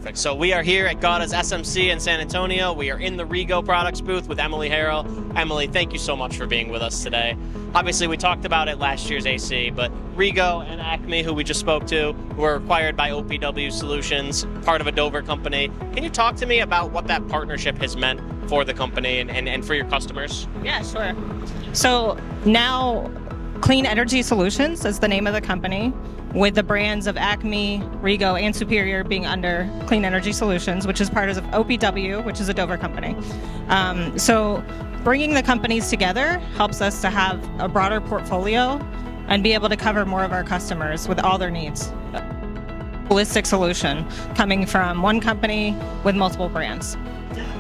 Perfect. So we are here at GAWDA's SMC in San Antonio. We are in the Rego products booth with Emily Harrell. Emily, thank you so much for being with us today. Obviously, we talked about it last year's AC, but Rego and Acme, who we just spoke to, were acquired by OPW Solutions, part of a Dover company. Can you talk to me about what that partnership has meant for the company and for your customers? Yeah, sure. So now Clean Energy Solutions is the name of the company, with the brands of Acme, Rego, and Superior being under Clean Energy Solutions, which is part of OPW, which is a Dover company. So bringing the companies together helps us to have a broader portfolio and be able to cover more of our customers with all their needs. Holistic solution coming from one company with multiple brands.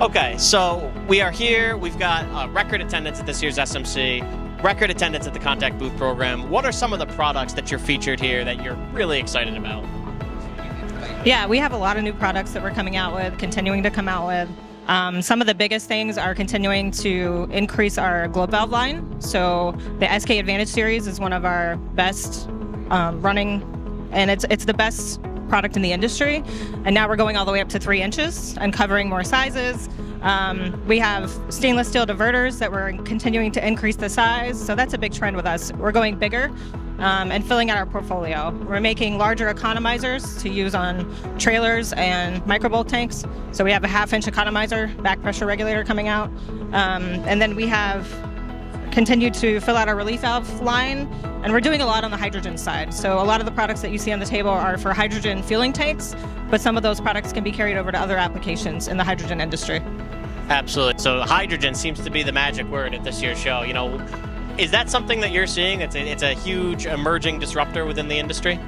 Okay, so we are here. We've got record attendance at this year's SMC, record attendance at the Contact Booth program. What are some of the products that you're featured here that you're really excited about? Yeah, we have a lot of new products that we're coming out with, continuing to come out with. Some of the biggest things are continuing to increase our globe valve line. So the SK Advantage series is one of our best running, and it's the best product in the industry. And now we're going all the way up to 3 inches and covering more sizes. We have stainless steel diverters that we're continuing to increase the size. So that's a big trend with us. We're going bigger and filling out our portfolio. We're making larger economizers to use on trailers and microbolt tanks. So we have a 1/2-inch economizer, back pressure regulator coming out. And then we have continued to fill out our relief valve line, and we're doing a lot on the hydrogen side. So a lot of the products that you see on the table are for hydrogen fueling tanks, but some of those products can be carried over to other applications in the hydrogen industry. Absolutely. So hydrogen seems to be the magic word at this year's show. You know, is that something that you're seeing? It's a huge emerging disruptor within the industry?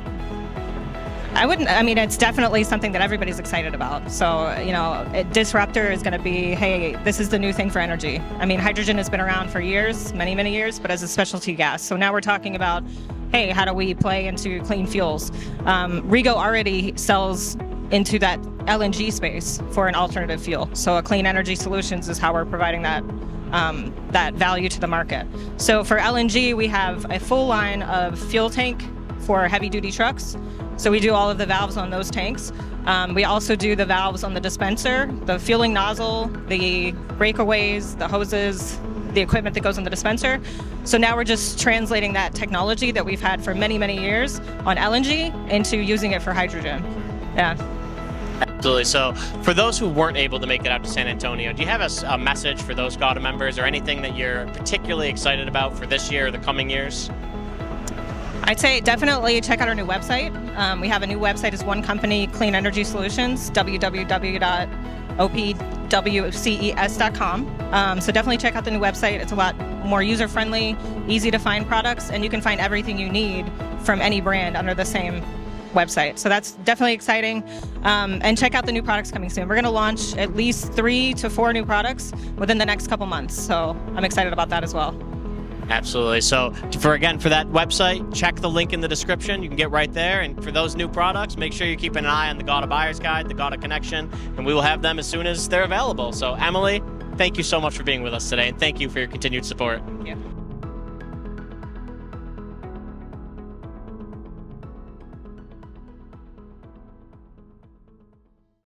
I mean, it's definitely something that everybody's excited about. So, you know, disruptor is going to be, hey, this is the new thing for energy. I mean, hydrogen has been around for years, many, many years, but as a specialty gas. So now we're talking about, hey, how do we play into clean fuels? Rego already sells into that LNG space for an alternative fuel. So a Clean Energy Solutions is how we're providing that value to the market. So for LNG, we have a full line of fuel tank for heavy duty trucks. So we do all of the valves on those tanks. We also do the valves on the dispenser, the fueling nozzle, the breakaways, the hoses, the equipment that goes in the dispenser. So now we're just translating that technology that we've had for many, many years on LNG into using it for hydrogen. Yeah. Absolutely. So for those who weren't able to make it out to San Antonio, do you have a message for those GAWDA members or anything that you're particularly excited about for this year or the coming years? I'd say definitely check out our new website. We have a new website as one company, Clean Energy Solutions, www.opwces.com. So definitely check out the new website. It's a lot more user-friendly, easy to find products, and you can find everything you need from any brand under the same website. So that's definitely exciting. And check out the new products coming soon. We're going to launch at least 3 to 4 new products within the next couple months. So I'm excited about that as well. Absolutely. So for that website, check the link in the description. You can get right there. And for those new products, make sure you keep an eye on the GAWDA Buyer's Guide, the GAWDA Connection, and we will have them as soon as they're available. So Emily, thank you so much for being with us today, and thank you for your continued support. Thank you.